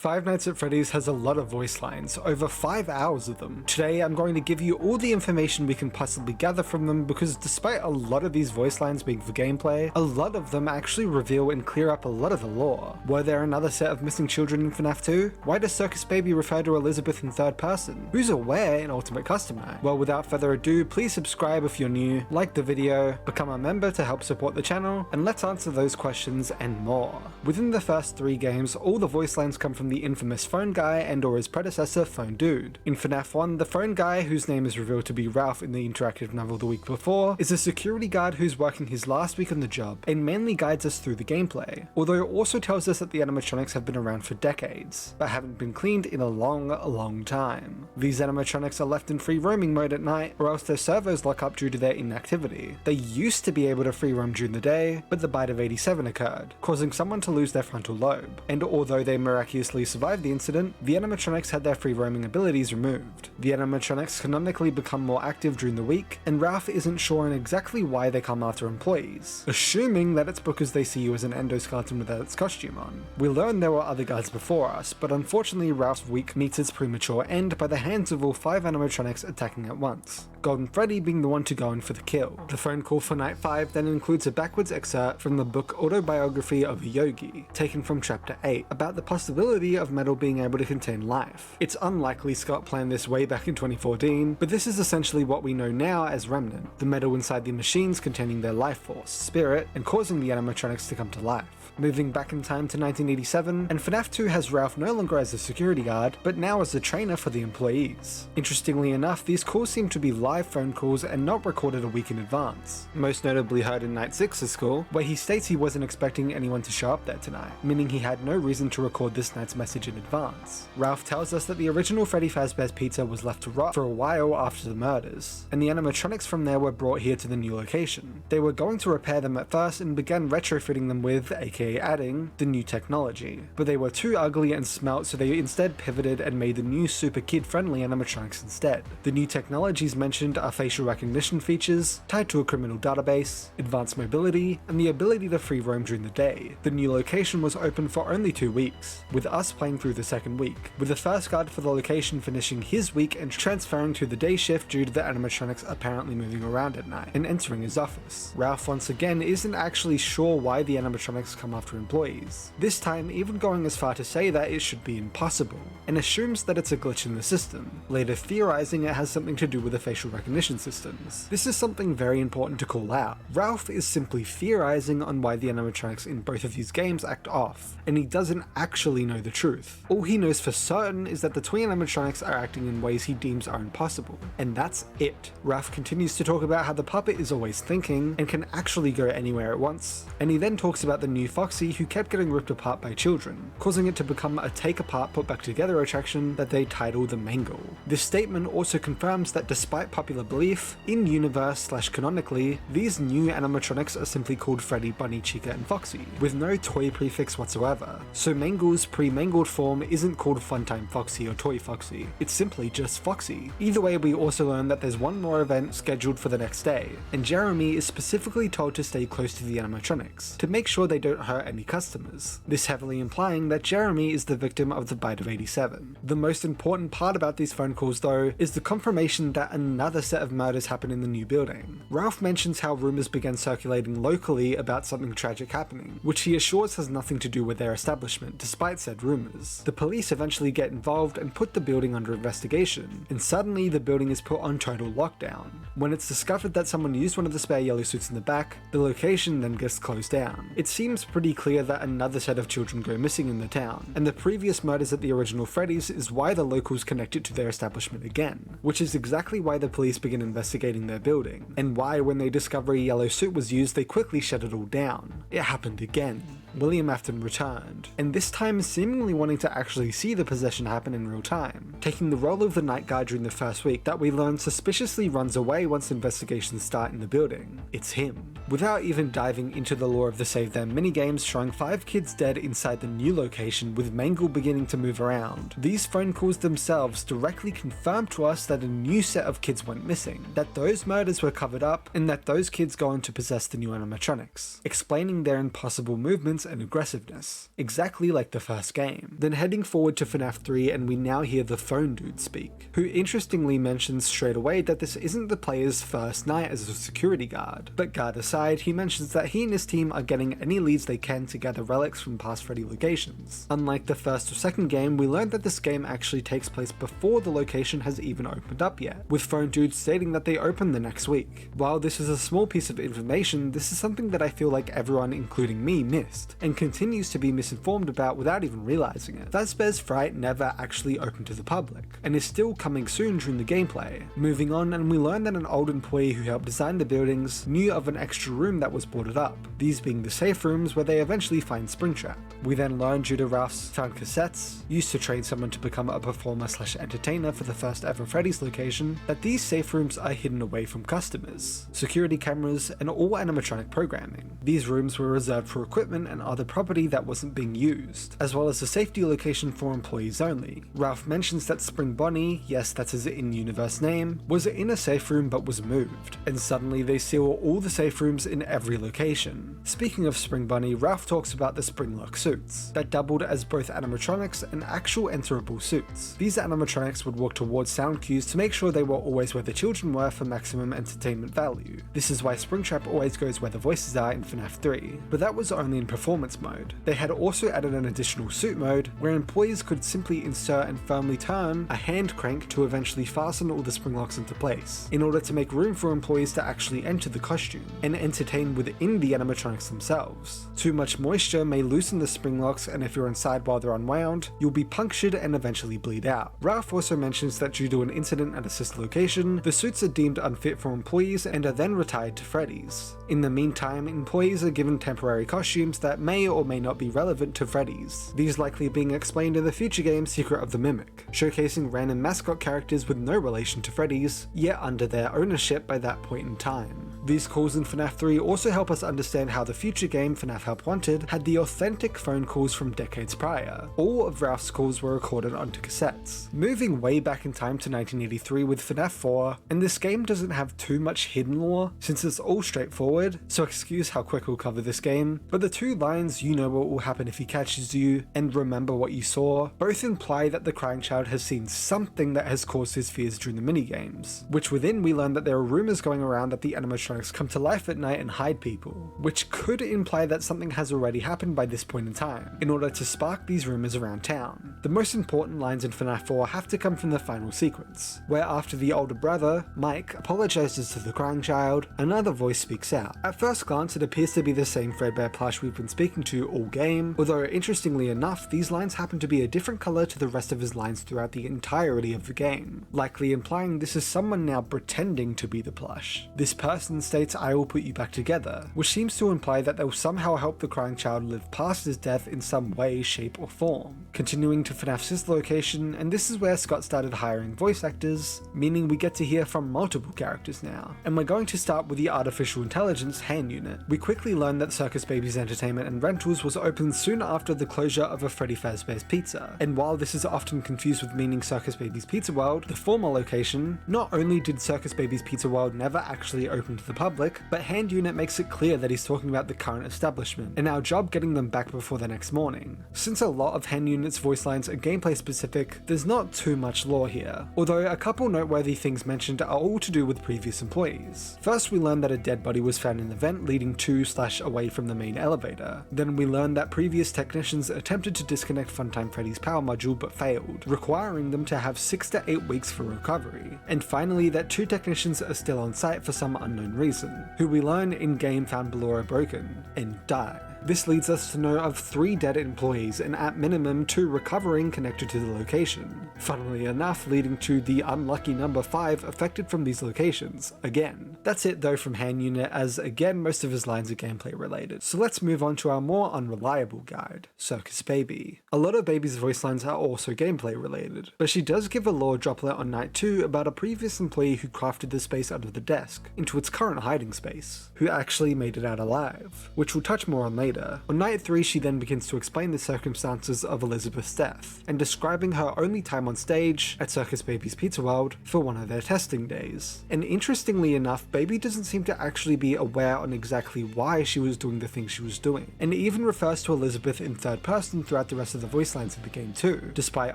Five Nights at Freddy's has a lot of voice lines, over 5 hours of them. Today I'm going to give you all the information we can possibly gather from them because despite a lot of these voice lines being for gameplay, a lot of them actually reveal and clear up a lot of the lore. Were there another set of missing children in FNAF 2? Why does Circus Baby refer to Elizabeth in third person? Who's aware in Ultimate Custom Night? Well, without further ado, please subscribe if you're new, like the video, become a member to help support the channel, and let's answer those questions and more. Within the first 3 games, all the voice lines come from the infamous Phone Guy and or his predecessor Phone Dude. In FNAF 1, the Phone Guy, whose name is revealed to be Ralph in the interactive novel the week before, is a security guard who's working his last week on the job and mainly guides us through the gameplay, although it also tells us that the animatronics have been around for decades, but haven't been cleaned in a long time. These animatronics are left in free roaming mode at night, or else their servos lock up due to their inactivity. They used to be able to free roam during the day, but the bite of 87 occurred, causing someone to lose their frontal lobe, and although they miraculously survived the incident, the animatronics had their free roaming abilities removed. The animatronics canonically become more active during the week, and Ralph isn't sure on exactly why they come after employees, assuming that it's because they see you as an endoskeleton without its costume on. We learn there were other guards before us, but unfortunately Ralph's week meets its premature end by the hands of all 5 animatronics attacking at once, Golden Freddy being the one to go in for the kill. The phone call for Night 5 then includes a backwards excerpt from the book Autobiography of a Yogi, taken from chapter 8, about the possibility of metal being able to contain life. It's unlikely Scott planned this way back in 2014, but this is essentially what we know now as Remnant, the metal inside the machines containing their life force, spirit, and causing the animatronics to come to life. Moving back in time to 1987, and FNAF 2 has Ralph no longer as a security guard, but now as a trainer for the employees. Interestingly enough, these calls seem to be live phone calls and not recorded a week in advance, most notably heard in Night 6's call, where he states he wasn't expecting anyone to show up there tonight, meaning he had no reason to record this night's message in advance. Ralph tells us that the original Freddy Fazbear's Pizza was left to rot for a while after the murders, and the animatronics from there were brought here to the new location. They were going to repair them at first and began retrofitting them with, aka adding, the new technology, but they were too ugly and smelt, so they instead pivoted and made the new super kid-friendly animatronics instead. The new technologies mentioned are facial recognition features, tied to a criminal database, advanced mobility, and the ability to free roam during the day. The new location was open for only 2 weeks, with us playing through the second week, with the first guard for the location finishing his week and transferring to the day shift due to the animatronics apparently moving around at night, and entering his office. Ralph once again isn't actually sure why the animatronics come after employees, this time even going as far to say that it should be impossible, and assumes that it's a glitch in the system, later theorizing it has something to do with the facial recognition systems. This is something very important to call out. Ralph is simply theorizing on why the animatronics in both of these games act off, and he doesn't actually know the truth. All he knows for certain is that the twin animatronics are acting in ways he deems are impossible, and that's it. Ralph continues to talk about how the puppet is always thinking and can actually go anywhere at once, and he then talks about the new Foxy who kept getting ripped apart by children, causing it to become a take apart put back together attraction that they title the Mangle. This statement also confirms that despite popular belief, in universe / canonically, these new animatronics are simply called Freddy, Bunny, Chica, and Foxy, with no toy prefix whatsoever. So Mangle's pre-mangled form isn't called Funtime Foxy or Toy Foxy, it's simply just Foxy. Either way, we also learn that there's one more event scheduled for the next day, and Jeremy is specifically told to stay close to the animatronics, to make sure they don't hurt any customers, this heavily implying that Jeremy is the victim of the bite of 87. The most important part about these phone calls though is the confirmation that another set of murders happen in the new building. Ralph mentions how rumors began circulating locally about something tragic happening, which he assures has nothing to do with their establishment despite said rumors. The police eventually get involved and put the building under investigation, and suddenly the building is put on total lockdown. When it's discovered that someone used one of the spare yellow suits in the back, the location then gets closed down. It seems pretty clear that another set of children go missing in the town, and the previous murders at the original Freddy's is why the locals connect it to their establishment again, which is exactly why the police begin investigating their building, and why when they discover a yellow suit was used they quickly shut it all down. It happened again. William Afton returned, and this time seemingly wanting to actually see the possession happen in real time, taking the role of the night guard during the first week that we learn suspiciously runs away once investigations start in the building. It's him. Without even diving into the lore of the Save Them minigames showing 5 kids dead inside the new location with Mangle beginning to move around, these phone calls themselves directly confirm to us that a new set of kids went missing, that those murders were covered up, and that those kids go on to possess the new animatronics, explaining their impossible movements violence and aggressiveness, exactly like the first game. Then heading forward to FNAF 3 and we now hear the phone dude speak, who interestingly mentions straight away that this isn't the player's first night as a security guard. But guard aside, he mentions that he and his team are getting any leads they can to gather relics from past Freddy locations. Unlike the first or second game, we learned that this game actually takes place before the location has even opened up yet, with phone dudes stating that they open the next week. While this is a small piece of information, this is something that I feel like everyone, including me, missed, and continues to be misinformed about without even realizing it. Fazbear's Fright never actually opened to the public, and is still coming soon during the gameplay. Moving on, and we learn that an old employee who helped design the buildings knew of an extra room that was boarded up, these being the safe rooms where they eventually find Springtrap. We then learn due to Ralph's found cassettes, used to train someone to become a performer/entertainer for the first ever Freddy's location, that these safe rooms are hidden away from customers, security cameras, and all animatronic programming. These rooms were reserved for equipment and other property that wasn't being used, as well as a safety location for employees only. Ralph mentions that Spring Bonnie, yes that's his in-universe name, was in a safe room but was moved, and suddenly they seal all the safe rooms in every location. Speaking of Spring Bonnie, Ralph talks about the Springlock suits, that doubled as both animatronics and actual enterable suits. These animatronics would walk towards sound cues to make sure they were always where the children were for maximum entertainment value. This is why Springtrap always goes where the voices are in FNAF 3, but that was only in performance mode. They had also added an additional suit mode, where employees could simply insert and firmly turn a hand crank to eventually fasten all the springlocks into place, in order to make room for employees to actually enter the costume, and entertain within the animatronics themselves. Too much moisture may loosen the springlocks, and if you're inside while they're unwound, you'll be punctured and eventually bleed out. Ralph also mentions that due to an incident at a sister location, the suits are deemed unfit for employees and are then retired to Freddys. In the meantime, employees are given temporary costumes that may or may not be relevant to Freddys, these likely being explained in the future game Secret of the Mimic, showcasing random mascot characters with no relation to Freddys, yet under their ownership by that point in time. These calls in FNAF 3 also help us understand how the future game FNAF Help Wanted had the authentic phone calls from decades prior. All of Ralph's calls were recorded onto cassettes. Moving way back in time to 1983 with FNAF 4, and this game doesn't have too much hidden lore since it's all straightforward, so excuse how quick we'll cover this game, but the two lines "you know what will happen if he catches you" and "remember what you saw" both imply that the crying child has seen something that has caused his fears during the minigames, which within we learn that there are rumors going around that the animatronics come to life at night and hide people, which could imply that something has already happened by this point in time, in order to spark these rumors around town. The most important lines in FNAF 4 have to come from the final sequence, where after the older brother, Mike, apologizes to the crying child, another voice speaks out. At first glance it appears to be the same Fredbear plush we've been speaking to all game, although interestingly enough these lines happen to be a different color to the rest of his lines throughout the entirety of the game, likely implying this is someone now pretending to be the plush. This person states "I will put you back together," which seems to imply that they'll somehow help the crying child live past his death in some way, shape or form. Continuing to FNAF's sister location, and this is where Scott started hiring voice actors, meaning we get to hear from multiple characters now. And we're going to start with the artificial intelligence hand unit. We quickly learn that Circus Baby's entertainment and rentals was opened soon after the closure of a Freddy Fazbear's Pizza, and while this is often confused with meaning Circus Baby's Pizza World, the former location, not only did Circus Baby's Pizza World never actually open to the public, but hand unit makes it clear that he's talking about the current establishment, and our job getting them back before the next morning. Since a lot of hand unit's voice lines are gameplay specific, there's not too much lore here, although a couple noteworthy things mentioned are all to do with previous employees. First we learn that a dead body was found in the vent leading to/away from the main elevator. Then we learn that previous technicians attempted to disconnect Funtime Freddy's power module but failed, requiring them to have 6 to 8 weeks for recovery. And finally that 2 technicians are still on site for some unknown reason, who we learn in-game found Ballora broken and die. This leads us to know of 3 dead employees and at minimum 2 recovering connected to the location. Funnily enough, leading to the unlucky number 5 affected from these locations, again. That's it though from Hand Unit, as again most of his lines are gameplay related. So let's move on to our more unreliable guide, Circus Baby. A lot of Baby's voice lines are also gameplay related, but she does give a lore droplet on night 2 about a previous employee who crafted the space under the desk into its current hiding space, who actually made it out alive, which we'll touch more on later. later. On night 3, she then begins to explain the circumstances of Elizabeth's death, and describing her only time on stage at Circus Baby's Pizza World for one of their testing days. And interestingly enough, Baby doesn't seem to actually be aware on exactly why she was doing the things she was doing, and even refers to Elizabeth in third person throughout the rest of the voice lines of the game too, despite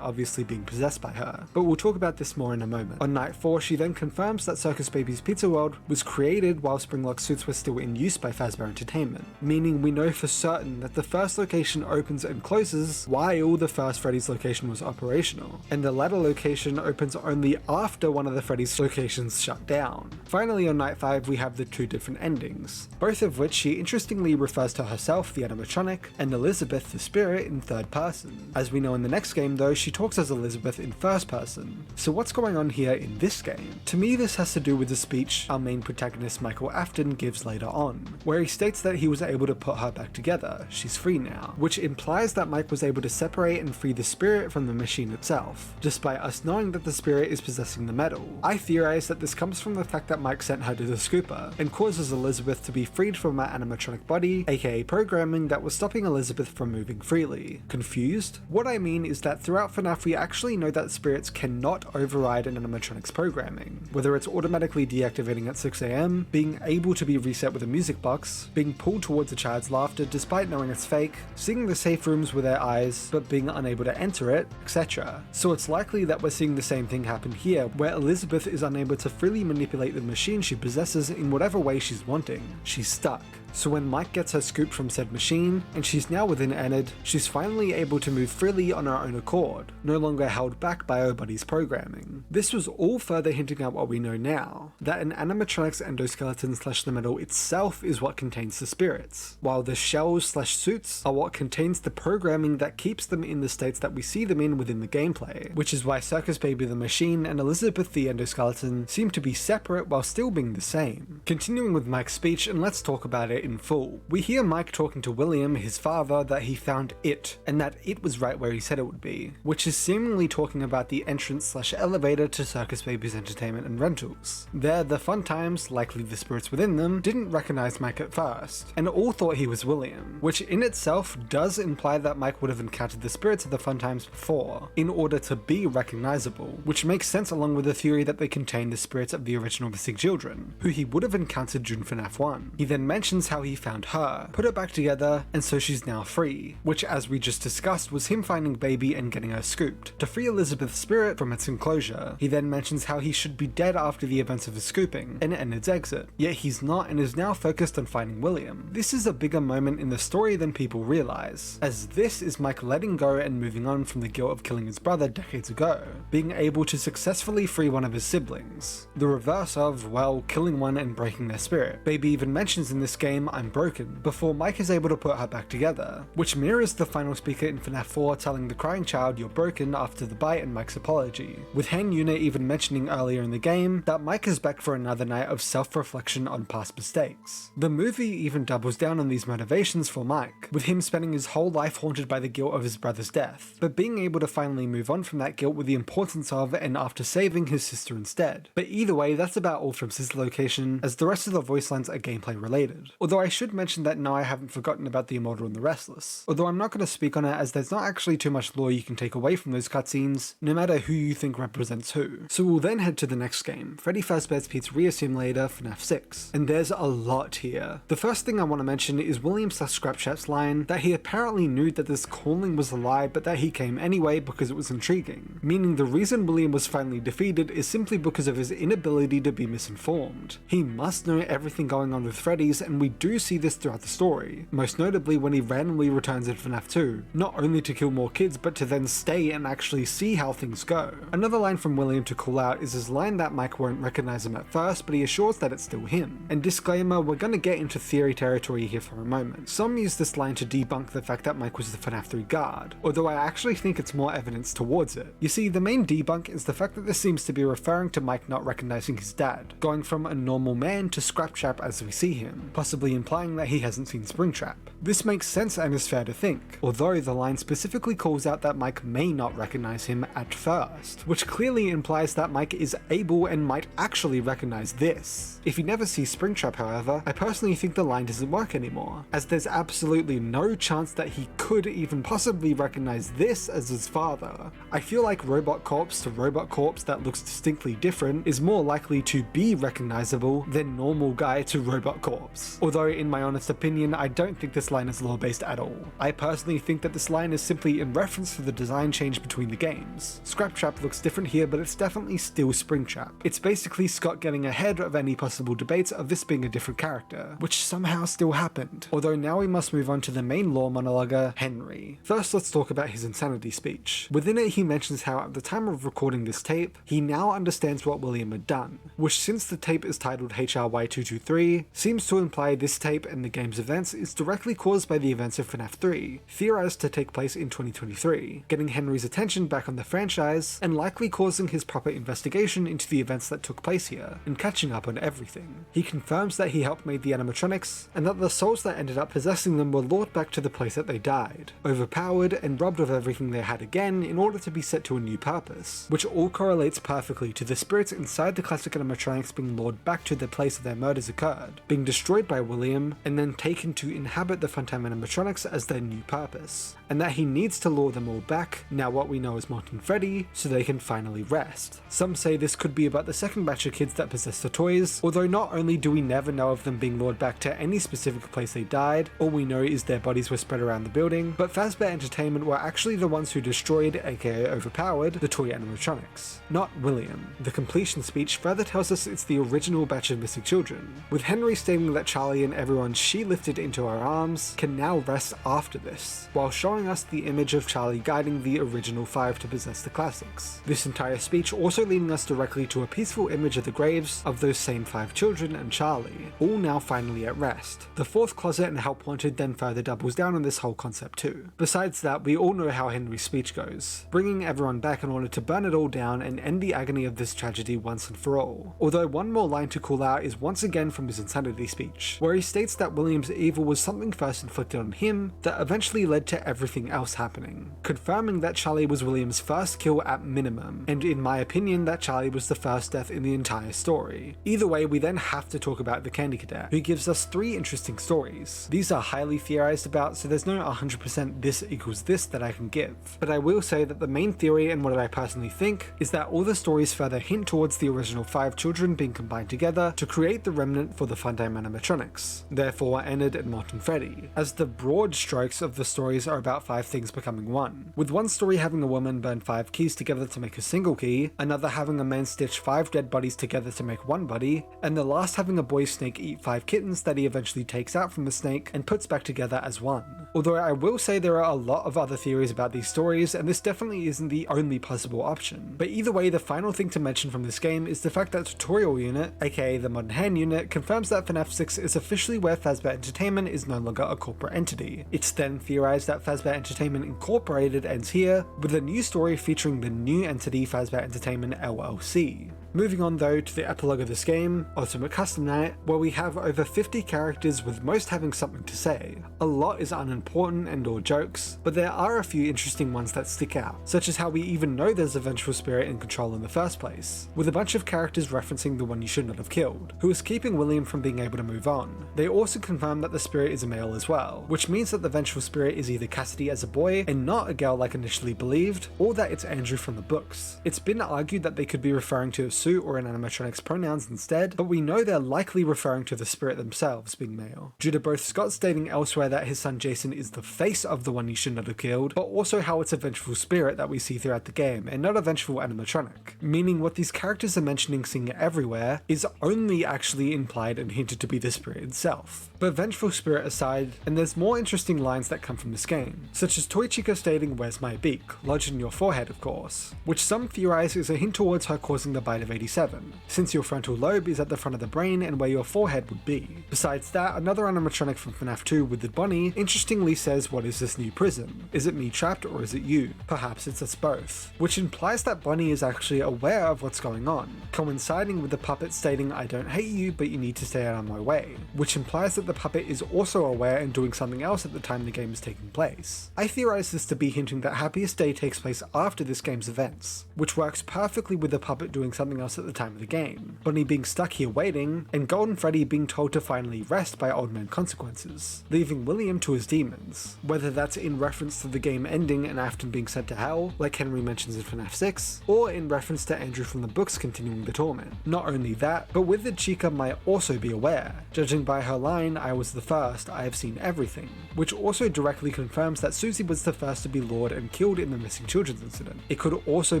obviously being possessed by her. But we'll talk about this more in a moment. On night 4, she then confirms that Circus Baby's Pizza World was created while Springlock suits were still in use by Fazbear Entertainment, meaning we know for certain that the first location opens and closes while the first Freddy's location was operational, and the latter location opens only after one of the Freddy's locations shut down. Finally, on night 5, we have the 2 different endings, both of which she interestingly refers to herself, the animatronic, and Elizabeth, the spirit, in third person. As we know in the next game though, she talks as Elizabeth in first person. So what's going on here in this game? To me, this has to do with the speech our main protagonist Michael Afton gives later on, where he states that he was able to put her back together, she's free now, which implies that Mike was able to separate and free the spirit from the machine itself, despite us knowing that the spirit is possessing the metal. I theorize that this comes from the fact that Mike sent her to the scooper, and causes Elizabeth to be freed from her animatronic body, aka programming that was stopping Elizabeth from moving freely. Confused? What I mean is that throughout FNAF we actually know that spirits cannot override an animatronic's programming, whether it's automatically deactivating at 6 AM, being able to be reset with a music box, being pulled towards a child's laughter despite knowing it's fake, seeing the safe rooms with their eyes but being unable to enter it, etc. So it's likely that we're seeing the same thing happen here, where Elizabeth is unable to freely manipulate the machine she possesses in whatever way she's wanting. She's stuck. So when Mike gets her scooped from said machine, and she's now within Enid, she's finally able to move freely on her own accord, no longer held back by her body's programming. This was all further hinting at what we know now, that an animatronic's endoskeleton / the metal itself is what contains the spirits, while the shells / suits are what contains the programming that keeps them in the states that we see them in within the gameplay, which is why Circus Baby the machine and Elizabeth the endoskeleton seem to be separate while still being the same. Continuing with Mike's speech, and let's talk about it in full. We hear Mike talking to William, his father, that he found it, and that it was right where he said it would be, which is seemingly talking about the entrance / elevator to Circus Baby's entertainment and rentals. There, the fun times, likely the spirits within them, didn't recognize Mike at first, and all thought he was William, which in itself does imply that Mike would have encountered the spirits of the fun times before, in order to be recognizable, which makes sense along with the theory that they contain the spirits of the original missing children, who he would have encountered during FNAF 1. He then mentions how he found her, put her back together, and so she's now free, which as we just discussed was him finding Baby and getting her scooped, to free Elizabeth's spirit from its enclosure. He then mentions how he should be dead after the events of his scooping, and Enid's exit, yet he's not and is now focused on finding William. This is a bigger moment in the story than people realize, as this is Mike letting go and moving on from the guilt of killing his brother decades ago, being able to successfully free one of his siblings, the reverse of, well, killing one and breaking their spirit. Baby even mentions in this game, "I'm broken," before Mike is able to put her back together, which mirrors the final speaker in FNAF 4 telling the crying child "you're broken" after the bite and Mike's apology, with Hen Yuna even mentioning earlier in the game that Mike is back for another night of self-reflection on past mistakes. The movie even doubles down on these motivations for Mike, with him spending his whole life haunted by the guilt of his brother's death, but being able to finally move on from that guilt with the importance of and after saving his sister instead. But either way, that's about all from Sister Location, as the rest of the voice lines are gameplay related. Although I should mention that no, I haven't forgotten about the Immortal and the Restless, although I'm not going to speak on it as there's not actually too much lore you can take away from those cutscenes, no matter who you think represents who. So we'll then head to the next game, Freddy Fazbear's Pizzeria Simulator FNAF 6, and there's a lot here. The first thing I want to mention is William/Scrapchat's line that he apparently knew that this calling was a lie but that he came anyway because it was intriguing, meaning the reason William was finally defeated is simply because of his inability to be misinformed. He must know everything going on with Freddys, and we do see this throughout the story, most notably when he randomly returns in FNAF 2, not only to kill more kids but to then stay and actually see how things go. Another line from William to call out is his line that Mike won't recognize him at first, but he assures that it's still him. And disclaimer, we're gonna get into theory territory here for a moment. Some use this line to debunk the fact that Mike was the FNAF 3 guard, although I actually think it's more evidence towards it. You see, the main debunk is the fact that this seems to be referring to Mike not recognizing his dad, going from a normal man to Scrapchat as we see him, possibly possibly implying that he hasn't seen Springtrap. This makes sense and is fair to think, although the line specifically calls out that Mike may not recognize him at first, which clearly implies that Mike is able and might actually recognize this. If he never sees Springtrap, however, I personally think the line doesn't work anymore, as there's absolutely no chance that he could even possibly recognize this as his father. I feel like robot corpse to robot corpse that looks distinctly different is more likely to be recognizable than normal guy to robot corpse. Although in my honest opinion, I don't think this line is lore based at all. I personally think that this line is simply in reference to the design change between the games. Scraptrap looks different here, but it's definitely still Springtrap. It's basically Scott getting ahead of any possible debates of this being a different character, which somehow still happened. Although now we must move on to the main lore monologuer, Henry. First, let's talk about his insanity speech. Within it, he mentions how at the time of recording this tape, he now understands what William had done, which since the tape is titled HRY223, seems to imply this tape and the game's events is directly caused by the events of FNAF 3, theorized to take place in 2023, getting Henry's attention back on the franchise, and likely causing his proper investigation into the events that took place here, and catching up on everything. He confirms that he helped make the animatronics, and that the souls that ended up possessing them were lured back to the place that they died, overpowered and robbed of everything they had again in order to be set to a new purpose, which all correlates perfectly to the spirits inside the classic animatronics being lured back to the place their murders occurred, being destroyed by William, and then taken to inhabit the funtime animatronics as their new purpose, and that he needs to lure them all back, now what we know as Morton Freddy, so they can finally rest. Some say this could be about the second batch of kids that possess the toys, although not only do we never know of them being lured back to any specific place they died, all we know is their bodies were spread around the building, but Fazbear Entertainment were actually the ones who destroyed, aka overpowered, the toy animatronics, not William. The completion speech further tells us it's the original batch of missing children, with Henry stating that Charlie and everyone she lifted into her arms can now rest after this, while showing us the image of Charlie guiding the original 5 to possess the classics. This entire speech also leading us directly to a peaceful image of the graves of those same 5 children and Charlie, all now finally at rest. The 4th closet and Help Wanted then further doubles down on this whole concept too. Besides that, we all know how Henry's speech goes, bringing everyone back in order to burn it all down and end the agony of this tragedy once and for all. Although one more line to call out is once again from his insanity speech, where he states that William's evil was something first inflicted on him that eventually led to everything else happening, confirming that Charlie was William's first kill at minimum, and in my opinion that Charlie was the first death in the entire story. Either way, we then have to talk about the Candy Cadet, who gives us 3 interesting stories. These are highly theorized about, so there's no 100% this equals this that I can give, but I will say that the main theory and what I personally think is that all the stories further hint towards the original 5 children being combined together to create the remnant for the funtime animatronics, therefore Enid and Morton Freddy, as the broad strokes of the stories are about 5 things becoming one, with one story having a woman burn 5 keys together to make a single key, another having a man stitch 5 dead bodies together to make one body, and the last having a boy snake eat 5 kittens that he eventually takes out from the snake and puts back together as one. Although I will say there are a lot of other theories about these stories, and this definitely isn't the only possible option. But either way, the final thing to mention from this game is the fact that Tutorial Unit, aka the Modern Hand Unit, confirms that FNAF 6 is officially where Fazbear Entertainment is no longer a corporate entity. It's then theorized that Fazbear Entertainment Incorporated ends here, with a new story featuring the new entity Fazbear Entertainment LLC. Moving on though to the epilogue of this game, Ultimate Custom Night, where we have over 50 characters with most having something to say. A lot is unimportant and or jokes, but there are a few interesting ones that stick out, such as how we even know there's a vengeful spirit in control in the first place, with a bunch of characters referencing the one you should not have killed, who is keeping William from being able to move on. They also confirm that the spirit is a male as well, which means that the vengeful spirit is either Cassidy as a boy and not a girl like initially believed, or that it's Andrew from the books. It's been argued that they could be referring to a suit or an animatronic's pronouns instead, but we know they're likely referring to the spirit themselves being male, due to both Scott stating elsewhere that his son Jason is the face of the one he should not have killed, but also how it's a vengeful spirit that we see throughout the game and not a vengeful animatronic, meaning what these characters are mentioning seeing everywhere is only actually implied and hinted to be the spirit itself. But vengeful spirit aside, and there's more interesting lines that come from this game, such as Toy Chica stating "where's my beak," lodged in your forehead of course, which some theorize is a hint towards her causing the bite of 87, since your frontal lobe is at the front of the brain and where your forehead would be. Besides that, another animatronic from FNAF 2 with the bunny interestingly says, "What is this new prison? Is it me trapped or is it you?" Perhaps it's us both, which implies that Bunny is actually aware of what's going on, coinciding with the puppet stating "I don't hate you, but you need to stay out of my way," which implies that the puppet is also aware and doing something else at the time the game is taking place. I theorize this to be hinting that Happiest Day takes place after this game's events, which works perfectly with the puppet doing something else at the time of the game, Bonnie being stuck here waiting, and Golden Freddy being told to finally rest by Old Man Consequences, leaving William to his demons, whether that's in reference to the game ending and Afton being sent to hell, like Henry mentions in FNAF 6, or in reference to Andrew from the books continuing the torment. Not only that, but with it Chica might also be aware. Judging by her line, "I was the first, I have seen everything," which also directly confirms that Susie was the first to be lured and killed in the missing children's incident. It could also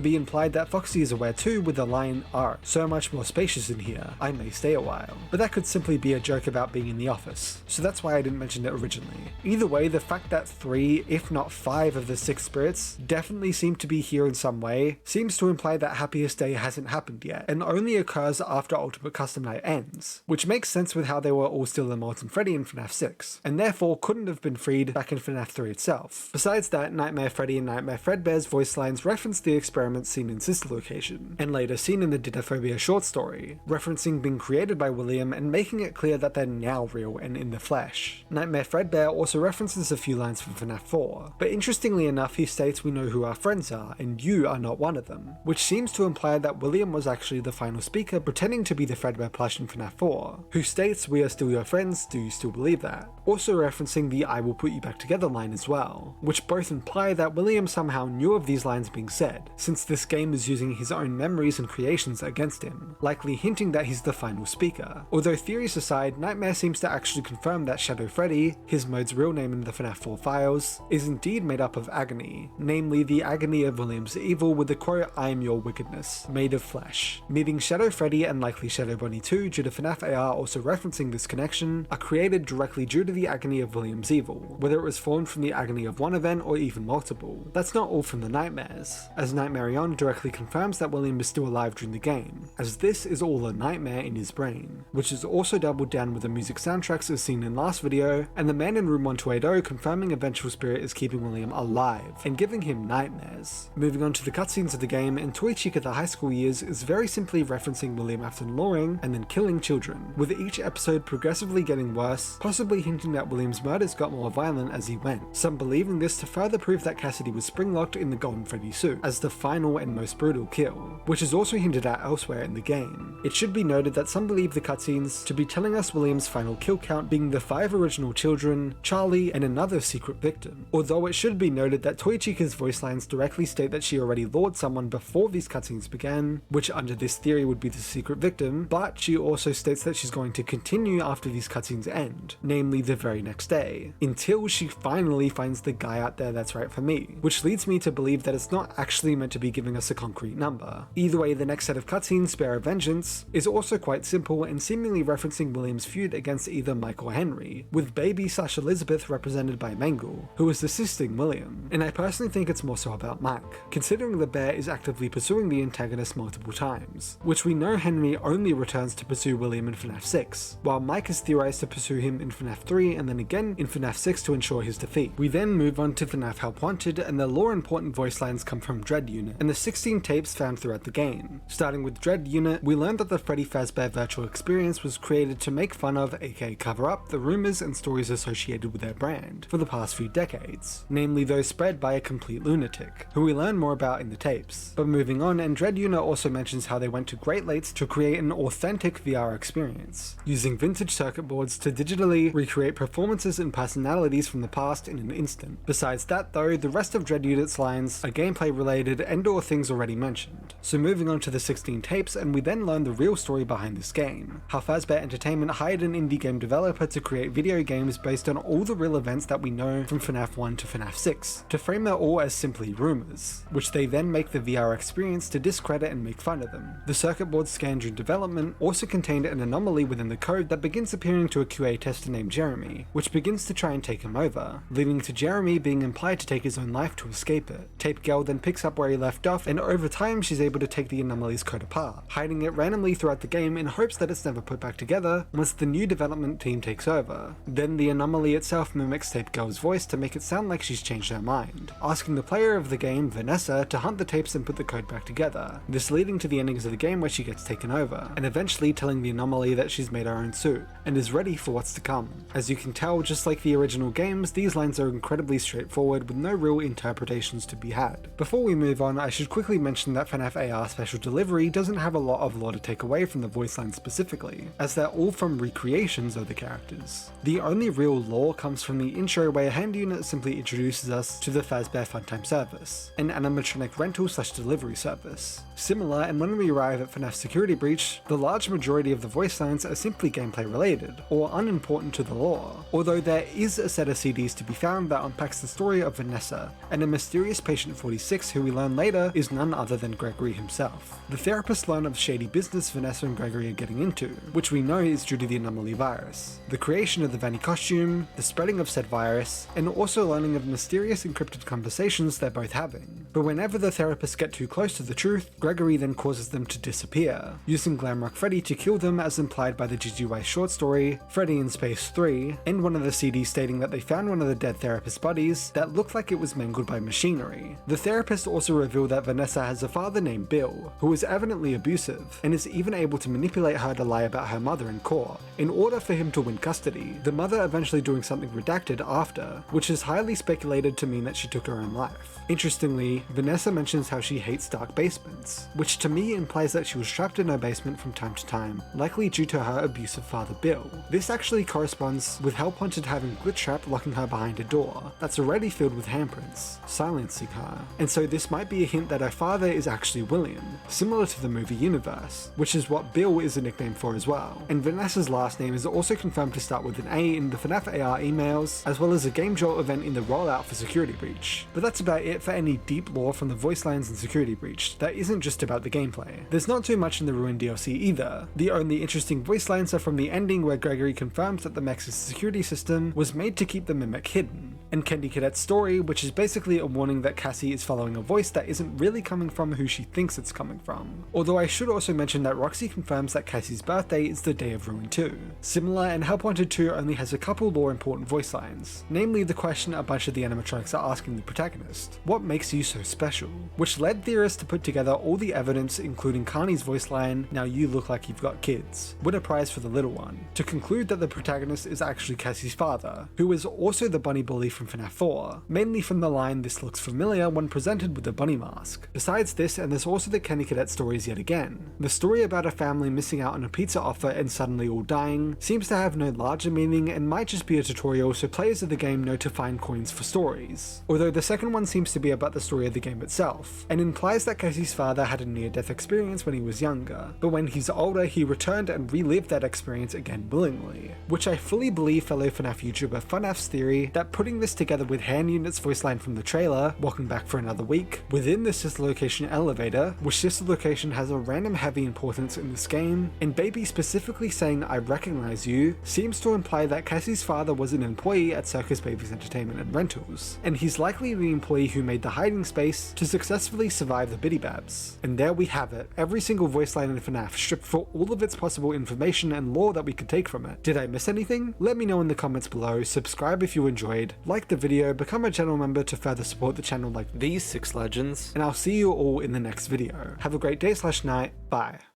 be implied that Foxy is aware too, with the line, "Art, so much more spacious in here, I may stay a while," but that could simply be a joke about being in the office, so that's why I didn't mention it originally. Either way, the fact that 3, if not 5 of the 6 spirits definitely seem to be here in some way seems to imply that Happiest Day hasn't happened yet, and only occurs after Ultimate Custom Night ends, which makes sense with how they were all still in Molten Freddy in FNAF 6, and therefore couldn't have been freed back in FNAF 3 itself. Besides that, Nightmare Freddy and Nightmare Fredbear's voice lines reference the experiments seen in Sister Location, and later seen in the Didophobia short story, referencing being created by William and making it clear that they're now real and in the flesh. Nightmare Fredbear also references a few lines from FNAF 4, but interestingly enough he states we know who our friends are, and you are not one of them, which seems to imply that William was actually the final speaker pretending to be the Fredbear plush in FNAF 4, who states we are still your friends, do you still believe that? Also referencing the "I will put you back together" line as well, which both imply that William somehow knew of these lines being said, since this game is using his own memories and creations against him, likely hinting that he's the final speaker. Although theories aside, Nightmare seems to actually confirm that Shadow Freddy, his mode's real name in the FNAF 4 files, is indeed made up of agony, namely the agony of William's evil with the quote "I am your wickedness," made of flesh, meaning Shadow Freddy and likely Shadow Bonnie too, due to FNAF AR also referencing this connection, are created directly due to the agony of William's evil, whether it was formed from the agony of one event or even multiple. That's not all from the nightmares, as Nightmarion directly confirms that William is still alive during the game, as this is all a nightmare in his brain, which is also doubled down with the music soundtracks as seen in last video, and the man in room 1280 confirming a vengeful spirit is keeping William alive and giving him nightmares. Moving on to the cutscenes of the game, in Toy Chica the high school years is very simply referencing William Afton luring and then killing children, with each episode progressively getting worse, possibly hinting that William's murders got more violent as he went, some believing this to further prove that Cassidy was spring-locked in the Golden Freddy suit as the final and most brutal kill, which is also hinted at elsewhere in the game. It should be noted that some believe the cutscenes to be telling us William's final kill count being the 5 original children, Charlie, and another secret victim, although it should be noted that Toy Chica's voice lines directly state that she already lured someone before these cutscenes began, which under this theory would be the secret victim, but she also states that she's going to continue after these cutscenes end, namely the very next day, until she finally finds the guy out there that's right for me, which leads me to believe that it's not actually meant to be giving us a concrete number. Either way, the next set of cutscenes, Bear of Vengeance, is also quite simple and seemingly referencing William's feud against either Mike or Henry, with baby/Elizabeth represented by Mangle, who is assisting William, and I personally think it's more so about Mike, considering the bear is actively pursuing the antagonist multiple times, which we know Henry only returns to pursue William in FNAF 6, while Mike is theorized to pursue him in FNAF 3 and then again in FNAF 6 to ensure his defeat. We then move on to FNAF Help Wanted, and the lore important voice lines come from Dread Unit and the 16 tapes found throughout the game. Starting with Dread Unit, we learned that the Freddy Fazbear virtual experience was created to make fun of, aka cover up, the rumors and stories associated with their brand for the past few decades, namely those spread by a complete lunatic, who we learn more about in the tapes. But moving on, and Dread Unit also mentions how they went to great lengths to create an authentic VR experience, using vintage circuit boards to digitally recreate performances and personalities from the past in an instant. Besides that though, the rest of Dread Unit's lines are gameplay related and or things already mentioned. So moving on to the 16 tapes, and we then learn the real story behind this game, how Fazbear Entertainment hired an indie game developer to create video games based on all the real events that we know from FNAF 1 to FNAF 6, to frame it all as simply rumors, which they then make the VR experience to discredit and make fun of them. The circuit board scanned during development also contained an anomaly within the code that begins appearing to a QA tester named Jeremy, which begins to try and take him over, leading to Jeremy being implied to take his own life to escape it. Tape Girl then picks up where he left off, and over time she's able to take the anomaly's code apart, hiding it randomly throughout the game in hopes that it's never put back together once the new development team takes over. Then the anomaly itself mimics Tape Girl's voice to make it sound like she's changed her mind, asking the player of the game, Vanessa, to hunt the tapes and put the code back together, this leading to the endings of the game where she gets taken over, and eventually telling the anomaly that she's made her own suit. and is ready for what's to come. As you can tell, just like the original games, these lines are incredibly straightforward with no real interpretations to be had. Before we move on, I should quickly mention that FNAF AR Special Delivery doesn't have a lot of lore to take away from the voice lines specifically, as they're all from recreations of the characters. The only real lore comes from the intro where Hand Unit simply introduces us to the Fazbear Funtime service, an animatronic rental/delivery service. Similar, and when we arrive at FNAF Security Breach, the large majority of the voice lines are simply gameplay related, or unimportant to the lore, although there is a set of CDs to be found that unpacks the story of Vanessa, and a mysterious patient 46 who we learn later is none other than Gregory himself. The therapists learn of the shady business Vanessa and Gregory are getting into, which we know is due to the anomaly virus, the creation of the Vanny costume, the spreading of said virus, and also learning of mysterious encrypted conversations they're both having. But whenever the therapists get too close to the truth, Gregory then causes them to disappear, using Glamrock Freddy to kill them as implied by the GGY short story, Freddy in Space 3, and one of the CDs stating that they found one of the dead therapist buddies that looked like it was mangled by machinery. The therapist also revealed that Vanessa has a father named Bill, who is evidently abusive, and is even able to manipulate her to lie about her mother in court, in order for him to win custody, the mother eventually doing something redacted after, which is highly speculated to mean that she took her own life. Interestingly, Vanessa mentions how she hates dark basements, which to me implies that she was trapped in her basement from time to time, likely due to her abusive father Bill. This actually corresponds with Help Wanted having Glitchtrap locking her behind a door that's already filled with handprints, silencing her, and so this might be a hint that her father is actually William, similar to the movie universe, which is what Bill is a nickname for as well. And Vanessa's last name is also confirmed to start with an A in the FNAF AR emails, as well as a Game Jolt event in the rollout for Security Breach. But that's about it for any deep lore from the voice lines in Security Breach that isn't just about the gameplay. There's not too much in the Ruined DLC either. The only interesting voice lines are from the ending where Gregory confirms that the Mech's security system was made to keep the Mimic hidden, and Candy Cadet's story, which is basically a warning that Cassie is following a voice that isn't really coming from who she thinks it's coming from. Although I should also mention that Roxy confirms that Cassie's birthday is the day of Ruin 2. Similar, and Help Wanted 2 only has a couple lore important voice lines, namely the question a bunch of the animatronics are asking the protagonist, what makes you so special? Which led theorists to put together all the evidence including Carney's voice line, now you look like you've got kids, win a prize for the little one, to conclude that the protagonist is actually Cassie's father, who is also the bunny bully from FNAF 4, mainly from the line this looks familiar when presented with a bunny mask. Besides this, and there's also the Candy Cadet stories yet again. The story about a family missing out on a pizza offer and suddenly all dying seems to have no larger meaning and might just be a tutorial so players of the game know to find coins for stories. Although the second one seems to be about the story of the game itself, and implies that Cassie's father had a near-death experience when he was younger, but when he's older he returned and relived that experience again willingly, which I fully believe fellow FNAF YouTuber FNAF's theory that putting this together with Hand Unit's voice line from the trailer, welcome back for another week, within the sister location elevator, which sister location has a random heavy importance in this game, and Baby specifically saying I recognize you, seems to imply that Cassie's father was an employee at Circus Baby's Entertainment and Rentals, and he's likely the employee who made the hiding space to successfully survive the Biddy Babs. And there we have it, every single voice line in FNAF stripped for all of its possible information and lore that we could take from it. Did I miss anything? Let me know in the comments below, subscribe if you enjoyed, like the video, become a channel member to further support the channel like these 6 legends, and I'll see you all in the next video. Have a great day/night, bye.